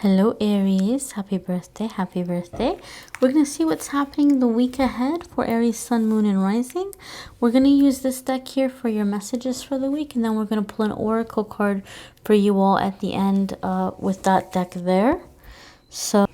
Hello Aries, happy birthday, happy birthday. We're going to see what's happening the week ahead for Aries, Sun, Moon, and Rising. We're going to use this deck here for your messages for the week, and then we're going to pull an oracle card for you all at the end with that deck there. So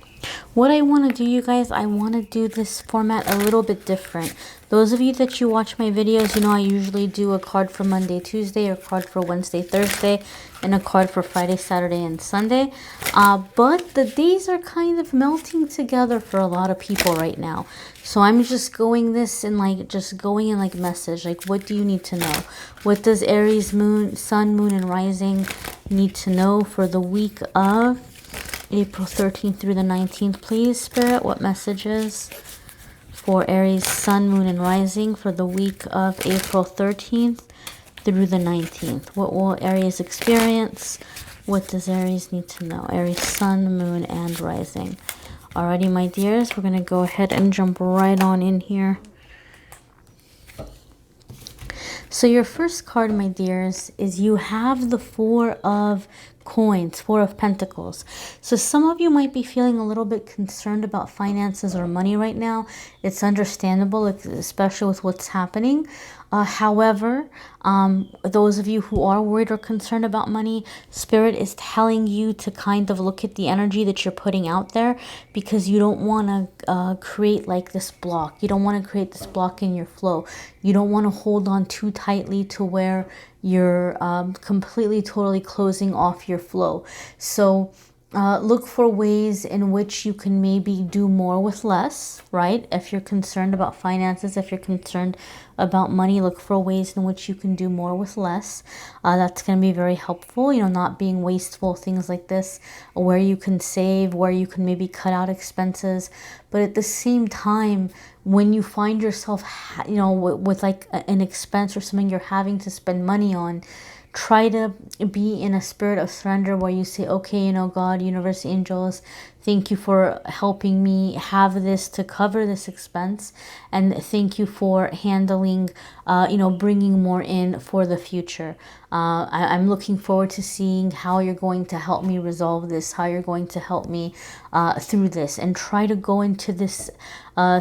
what I want to do, you guys, I want to do this format a little bit different. Those of you that you watch my videos, you know I usually do a card for Monday, Tuesday, a card for Wednesday, Thursday, and a card for Friday, Saturday, and Sunday. But the days are kind of melting together for a lot of people right now. So I'm just going this in like, message. Like, what do you need to know? What does Aries, Moon, Sun, Moon, and Rising need to know for the week of April 13th through the 19th, please, Spirit? What messages for Aries, Sun, Moon, and Rising for the week of April 13th through the 19th? What will Aries experience? What does Aries need to know? Aries, Sun, Moon, and Rising. Alrighty, my dears, we're going to go ahead and jump right on in here. So your first card, my dears, is you have the Four of Coins, Four of Pentacles. So some of you might be feeling a little bit concerned about finances or money right now. It's understandable, especially with what's happening. However, those of you who are worried or concerned about money, Spirit is telling you to kind of look at the energy that you're putting out there, because you don't want to create like this block. You don't want to create this block in your flow. You don't want to hold on too tightly to where you're completely, totally closing off your flow. So look for ways in which you can maybe do more with less, right? If you're concerned about finances, if you're concerned about money, look for ways in which you can do more with less. That's going to be very helpful, you know, not being wasteful, things like this, where you can save, where you can maybe cut out expenses. But at the same time, when you find yourself, you know, with like an expense or something you're having to spend money on, try to be in a spirit of surrender where you say, okay, you know, God, universe, angels, thank you for helping me have this to cover this expense. And thank you for handling, you know, bringing more in for the future. I'm looking forward to seeing how you're going to help me resolve this, how you're going to help me through this, and try to go into this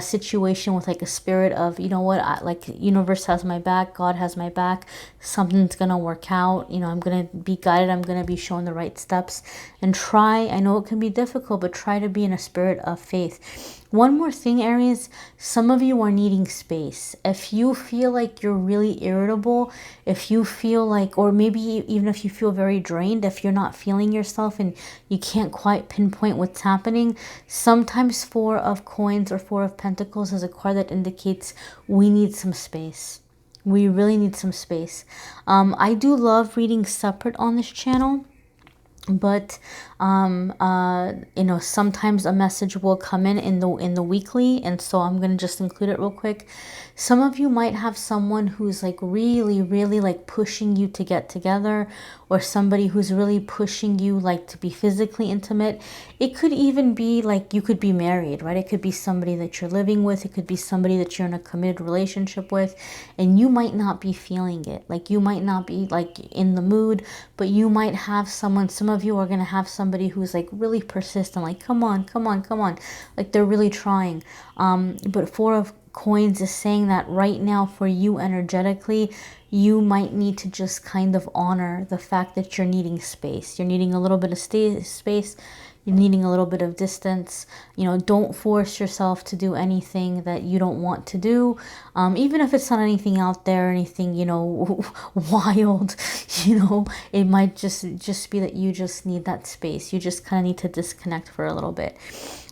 situation with like a spirit of, you know what, like universe has my back, God has my back, something's gonna work out, you know, I'm gonna be guided, I'm gonna be shown the right steps, and try, I know it can be difficult, but try to be in a spirit of faith. One more thing, Aries, some of you are needing space. If you feel like you're really irritable, if you feel like, or maybe even if you feel very drained, if you're not feeling yourself and you can't quite pinpoint what's happening, sometimes Four of Coins or Four of Pentacles is a card that indicates we need some space. We really need some space. I do love reading separate on this channel, but you know, sometimes a message will come in the weekly, and so I'm gonna just include it real quick. Some of you might have someone who's like really like pushing you to get together, or somebody who's really pushing you like to be physically intimate. It could even be like you could be married, right? It could be somebody that you're living with, it could be somebody that you're in a committed relationship with, and you might not be feeling it. Like you might not be like in the mood, but you might have someone, some of you are going to have somebody who's like really persistent, like come on, like they're really trying. But Four of Coins is saying that right now for you energetically, you might need to just kind of honor the fact that you're needing space. You're needing a little bit of space. You're needing a little bit of distance. You know, don't force yourself to do anything that you don't want to do. Even if it's not anything out there, anything, you know, wild, you know, it might just be that you just need that space. You just kind of need to disconnect for a little bit.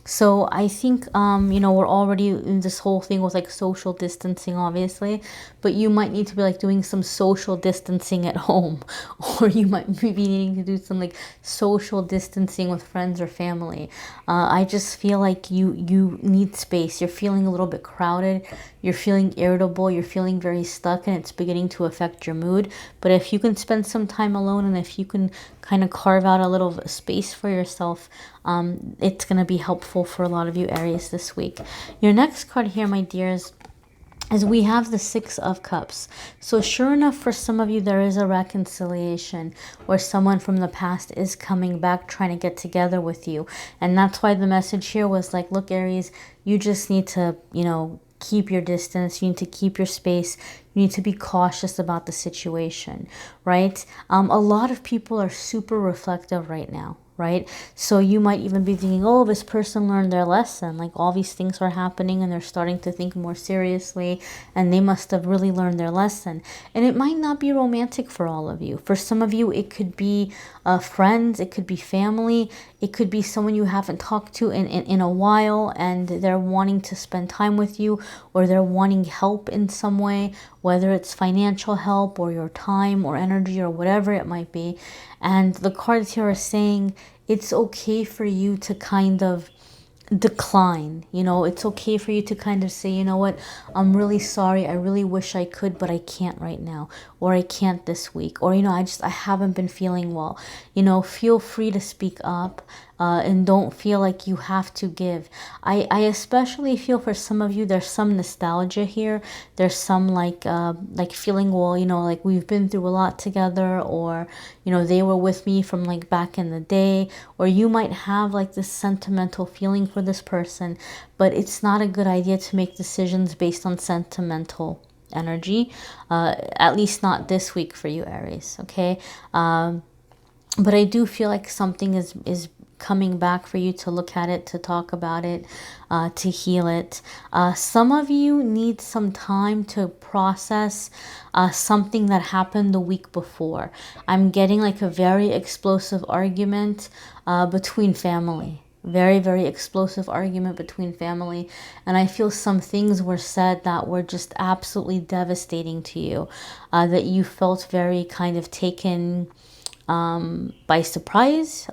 So I think, you know, we're already in this whole thing with like social distancing, obviously, but you might need to be like doing some social distancing at home, or you might be needing to do some like social distancing with friends or family. I just feel like you need space. You're feeling a little bit crowded. You're feeling irritable. You're feeling very stuck, and it's beginning to affect your mood. But if you can spend some time alone, and if you can kind of carve out a little space for yourself, it's going to be helpful for a lot of you Aries this week. Your next card here, my dears, is we have the Six of Cups. So sure enough, for some of you, there is a reconciliation, or someone from the past is coming back trying to get together with you. And that's why the message here was like, look, Aries, you just need to, you know, keep your distance. You need to keep your space. You need to be cautious about the situation, right? A lot of people are super reflective right now, right? So you might even be thinking, oh, this person learned their lesson. Like all these things are happening and they're starting to think more seriously, and they must have really learned their lesson. And it might not be romantic for all of you. For some of you, it could be friends, it could be family, it could be someone you haven't talked to in a while, and they're wanting to spend time with you, or they're wanting help in some way, whether it's financial help or your time or energy or whatever it might be. And the cards here are saying it's okay for you to kind of decline. You know, it's okay for you to kind of say, you know what, I'm really sorry, I really wish I could, but I can't right now, or I can't this week, or, you know, I haven't been feeling well. You know, feel free to speak up, and don't feel like you have to give. I especially feel for some of you, there's some nostalgia here. There's some like feeling, well, you know, like we've been through a lot together, or, you know, they were with me from like back in the day, or you might have like this sentimental feeling for this person, but it's not a good idea to make decisions based on sentimental energy, at least not this week for you, Aries, okay? But I do feel like something is coming back for you to look at it, to talk about it, to heal it. Some of you need some time to process something that happened the week before. I'm getting like a very explosive argument between family. Very, very explosive argument between family. And I feel some things were said that were just absolutely devastating to you, that you felt very kind of taken by surprise,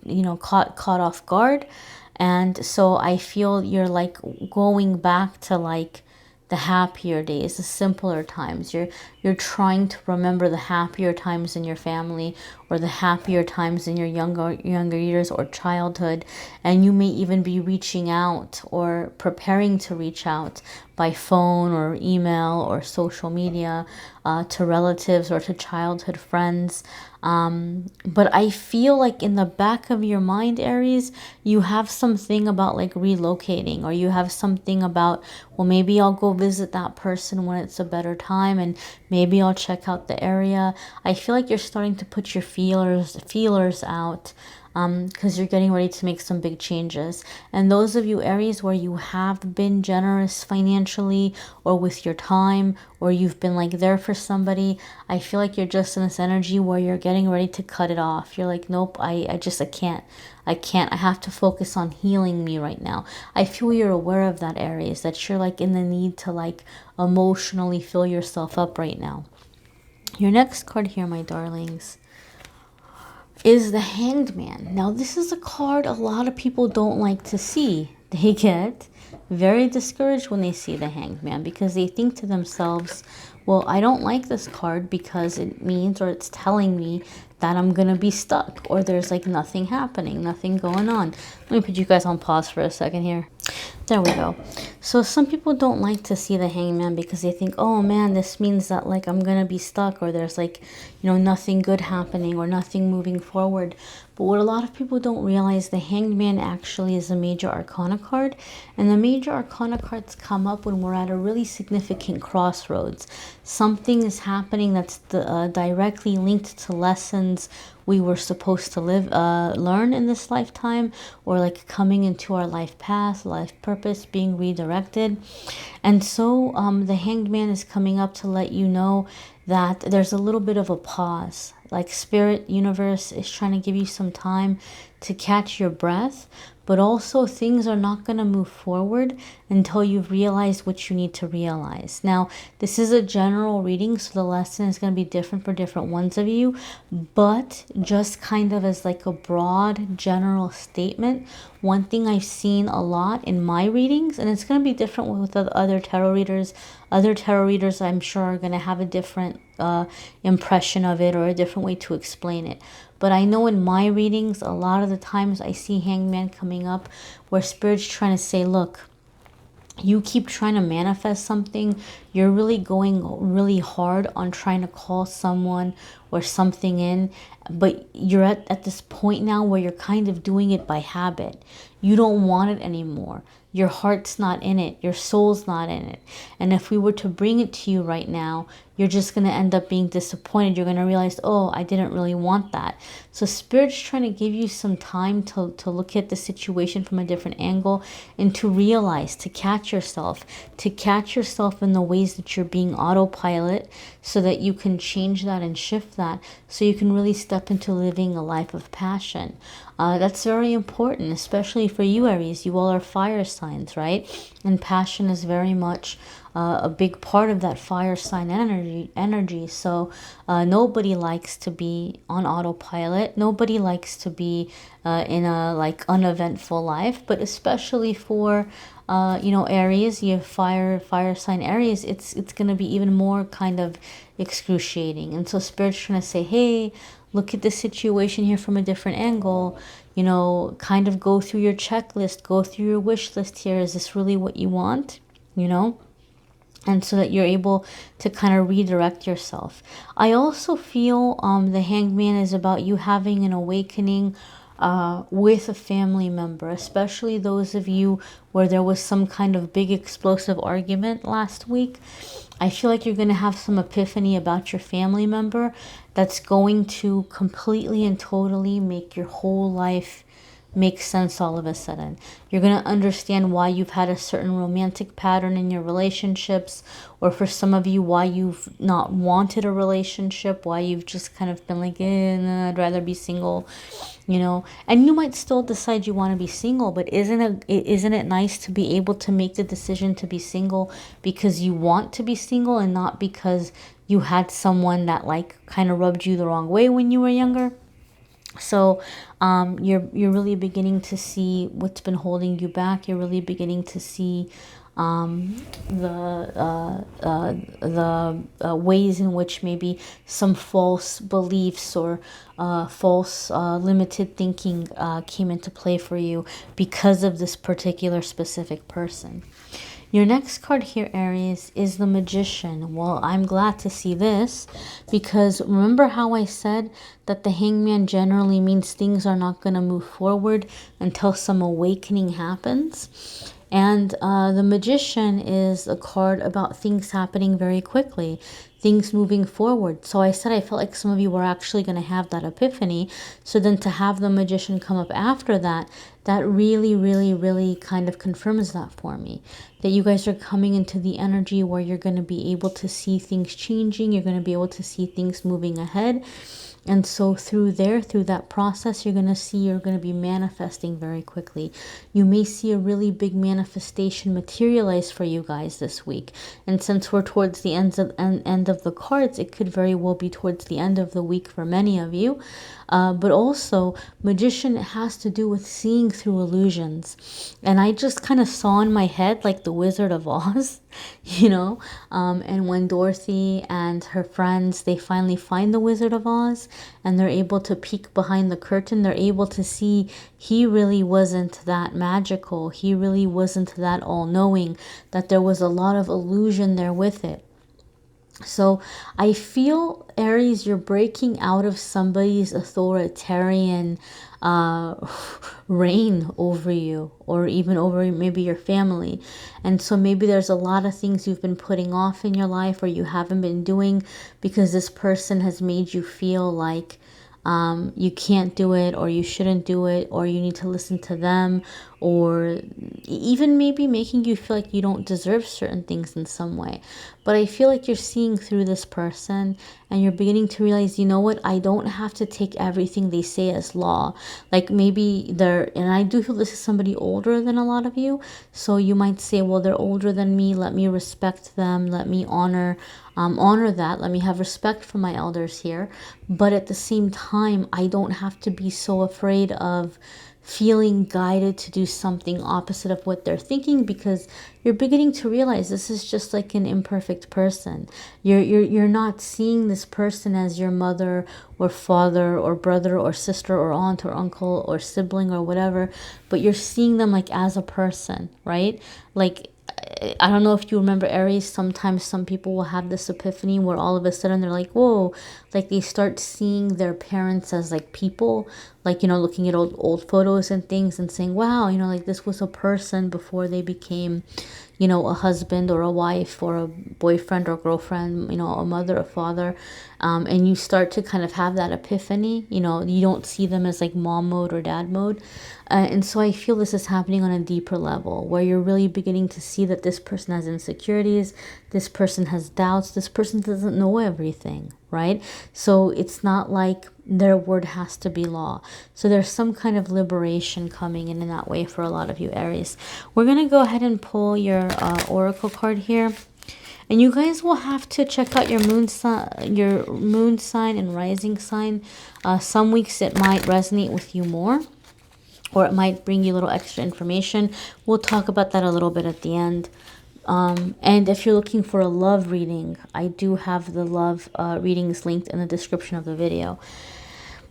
you know, caught off guard. And so I feel you're like going back to like the happier days, the simpler times. You're trying to remember the happier times in your family, or the happier times in your younger years or childhood. And you may even be reaching out or preparing to reach out by phone or email or social media to relatives or to childhood friends. But I feel like in the back of your mind, Aries, you have something about like relocating, or you have something about, well, maybe I'll go visit that person when it's a better time, and maybe I'll check out the area. I feel like you're starting to put your feelers out, because you're getting ready to make some big changes. And those of you, Aries, where you have been generous financially or with your time, or you've been like there for somebody, I feel like you're just in this energy where you're getting ready to cut it off. You're like, nope, I can't. I have to focus on healing me right now. I feel you're aware of that, Aries, that you're like in the need to like emotionally fill yourself up right now. Your next card here, my darlings, is the Hanged Man. Now, this is a card a lot of people don't like to see. They get very discouraged when they see the Hanged Man, because they think to themselves, well, I don't like this card because it means, or it's telling me that I'm going to be stuck, or there's like nothing happening, nothing going on. Let me put you guys on pause for a second here. There we go. So some people don't like to see the Hangman because they think, oh man, this means that like I'm gonna be stuck, or there's like, you know, nothing good happening or nothing moving forward. But what a lot of people don't realize, the Hanged Man actually is a major arcana card, and the major arcana cards come up when we're at a really significant crossroads. Something is happening that's directly linked to lessons we were supposed to learn in this lifetime, or like coming into our life path, life purpose, being redirected. And so the Hanged Man is coming up to let you know that there's a little bit of a pause. Like Spirit Universe is trying to give you some time to catch your breath, but also things are not going to move forward until you've realized what you need to realize. Now, this is a general reading, so the lesson is going to be different for different ones of you, but just kind of as like a broad general statement, one thing I've seen a lot in my readings, and it's going to be different with other tarot readers. Other tarot readers, I'm sure, are going to have a different impression of it, or a different way to explain it. But I know in my readings, a lot of the times I see Hangman coming up where Spirit's trying to say, look, you keep trying to manifest something. You're really going really hard on trying to call someone or something in, but you're at this point now where you're kind of doing it by habit. You don't want it anymore. Your heart's not in it. Your soul's not in it. And if we were to bring it to you right now, you're just going to end up being disappointed. You're going to realize, oh, I didn't really want that. So Spirit's trying to give you some time to look at the situation from a different angle and to realize, to catch yourself in the ways that you're being autopilot, so that you can change that and shift that, so you can really step into living a life of passion. That's very important, especially for you, Aries. You all are fire signs, right? And passion is very much a big part of that fire sign energy. So nobody likes to be on autopilot. Nobody likes to be in a like uneventful life, but especially for Aries, you have fire sign Aries, it's going to be even more kind of excruciating. And so Spirit's trying to say, hey, look at the situation here from a different angle, kind of go through your checklist, go through your wish list here. Is this really what you want? And so that you're able to kind of redirect yourself. I also feel the Hanged Man is about you having an awakening with a family member, especially those of you where there was some kind of big explosive argument last week. I feel like you're going to have some epiphany about your family member that's going to completely and totally make your whole life make sense all of a sudden. You're going to understand why you've had a certain romantic pattern in your relationships, or for some of you, why you've not wanted a relationship, why you've just kind of been like, I'd rather be single, and you might still decide you want to be single, but isn't it nice to be able to make the decision to be single because you want to be single and not because you had someone that like kind of rubbed you the wrong way when you were younger? So you're really beginning to see what's been holding you back. You're really beginning to see the ways in which maybe some false beliefs or false limited thinking came into play for you because of this particular specific person. Your next card here, Aries, is the Magician. Well, I'm glad to see this because remember how I said that the Hangman generally means things are not going to move forward until some awakening happens? And the Magician is a card about things happening very quickly, things moving forward. So I said I felt like some of you were actually going to have that epiphany. So then to have the Magician come up after that, that really, really, really kind of confirms that for me. That you guys are coming into the energy where you're going to be able to see things changing. You're going to be able to see things moving ahead. And so through that process, you're going to be manifesting very quickly. You may see a really big manifestation materialize for you guys this week. And since we're towards the end of the cards, it could very well be towards the end of the week for many of you. But also, Magician has to do with seeing through illusions. And I just kind of saw in my head like the Wizard of Oz, and when Dorothy and her friends, they finally find the Wizard of Oz and they're able to peek behind the curtain, they're able to see he really wasn't that magical. He really wasn't that all-knowing, that there was a lot of illusion there with it. So I feel, Aries, you're breaking out of somebody's authoritarian reign over you, or even over maybe your family. And so maybe there's a lot of things you've been putting off in your life or you haven't been doing because this person has made you feel like you can't do it, or you shouldn't do it, or you need to listen to them, or even maybe making you feel like you don't deserve certain things in some way. But I feel like you're seeing through this person and you're beginning to realize, you know what, I don't have to take everything they say as law. Like maybe and I do feel this is somebody older than a lot of you. So you might say, well, they're older than me. Let me respect them. Let me honor that. Let me have respect for my elders here. But at the same time, I don't have to be so afraid of feeling guided to do something opposite of what they're thinking, because you're beginning to realize this is just like an imperfect person. You're not seeing this person as your mother or father or brother or sister or aunt or uncle or sibling or whatever, but you're seeing them like as a person, right? Like I don't know if you remember Aries, sometimes some people will have this epiphany where all of a sudden they're like, whoa, like they start seeing their parents as like people, like, you know, looking at old photos and things and saying, wow, you know, like this was a person before they became, you know, a husband or a wife or a boyfriend or girlfriend, you know, a mother, a father. And you start to kind of have that epiphany, you know, you don't see them as like mom mode or dad mode. And so I feel this is happening on a deeper level where you're really beginning to see that this person has insecurities, this person has doubts, this person doesn't know everything, right? So it's not like their word has to be law. So there's some kind of liberation coming in that way for a lot of you Aries. We're going to go ahead and pull your oracle card here. And you guys will have to check out your moon sign and rising sign. Some weeks it might resonate with you more, or it might bring you a little extra information. We'll talk about that a little bit at the end. And if you're looking for a love reading, I do have the love readings linked in the description of the video.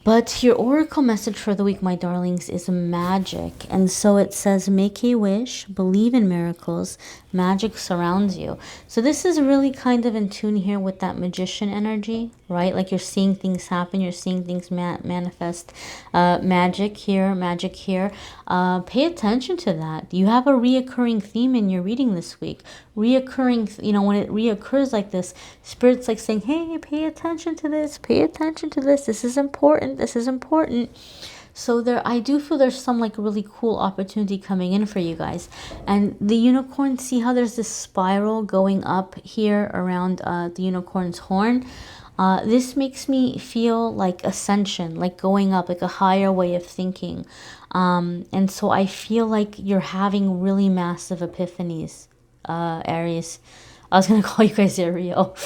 But your oracle message for the week, my darlings, is magic. And so it says, make a wish, believe in miracles, magic surrounds you. So this is really kind of in tune here with that magician energy, right? Like you're seeing things happen, you're seeing things manifest. Magic here, magic here. Pay attention to that. You have a reoccurring theme in your reading this week. Reoccurring, you know, when it reoccurs like this, Spirit's like saying, hey, pay attention to this, pay attention to this. This is important. This is important. So I do feel there's some like really cool opportunity coming in for you guys. And the unicorn, see how there's this spiral going up here around the unicorn's horn? This makes me feel like ascension, like going up, like a higher way of thinking. And so I feel like you're having really massive epiphanies, Aries. I was going to call you guys Ariel,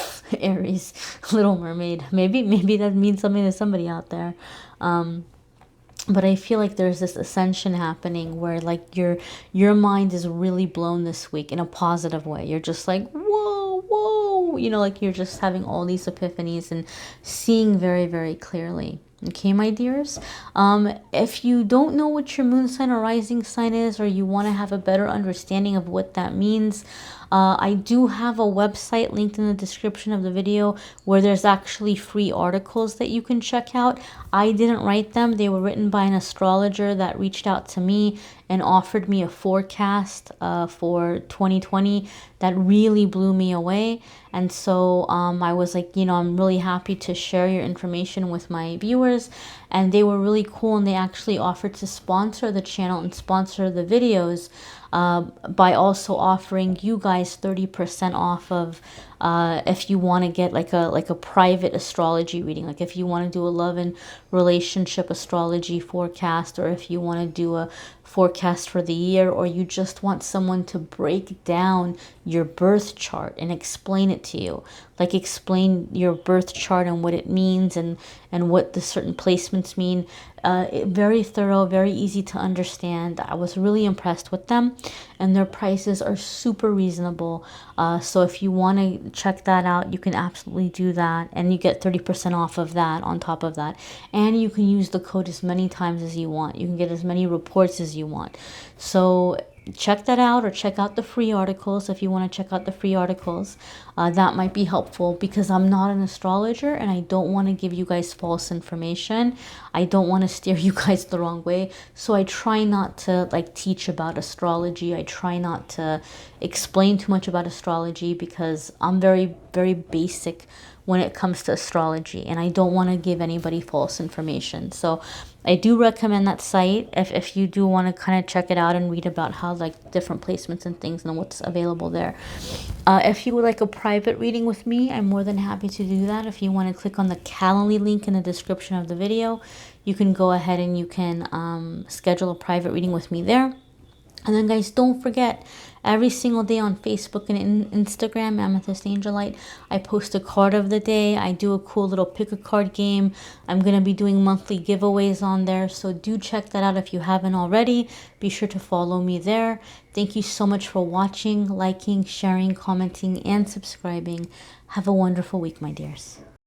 Aries, Little Mermaid. Maybe that means something to somebody out there. But I feel like there's this ascension happening where like your mind is really blown this week in a positive way. You're just like, whoa, whoa, you know, like you're just having all these epiphanies and seeing very, very clearly. Okay, my dears, if you don't know what your moon sign or rising sign is, or you want to have a better understanding of what that means, I do have a website linked in the description of the video where there's actually free articles that you can check out. I didn't write them. They were written by an astrologer that reached out to me and offered me a forecast for 2020 that really blew me away. And so I was like, you know, I'm really happy to share your information with my viewers. And they were really cool, and they actually offered to sponsor the channel and sponsor the videos by also offering you guys 30% off of if you want to get like a private astrology reading, like if you want to do a love and relationship astrology forecast, or if you want to do a forecast for the year, or you just want someone to break down your birth chart and explain it to you, like explain your birth chart and what it means and what the certain placements mean. Very thorough, very easy to understand. I was really impressed with them, and their prices are super reasonable. So if you want to check that out, you can absolutely do that, and you get 30% off of that on top of that. And you can use the code as many times as you want. You can get as many reports as you want. So check that out, or check out the free articles if you want to check out the free articles. That might be helpful, because I'm not an astrologer and I don't want to give you guys false information. I don't want to steer you guys the wrong way. So I try not to like teach about astrology. I try not to explain too much about astrology, because I'm very, very basic when it comes to astrology, and I don't want to give anybody false information. So I do recommend that site if you do want to kind of check it out and read about how like different placements and things and what's available there. If you would like a private reading with me, I'm more than happy to do that. If you want to click on the Calendly link in the description of the video, you can go ahead and you can schedule a private reading with me there. And then guys, don't forget, every single day on Facebook and Instagram, Amethyst Angellight, I post a card of the day. I do a cool little pick a card game. I'm going to be doing monthly giveaways on there. So do check that out if you haven't already. Be sure to follow me there. Thank you so much for watching, liking, sharing, commenting, and subscribing. Have a wonderful week, my dears.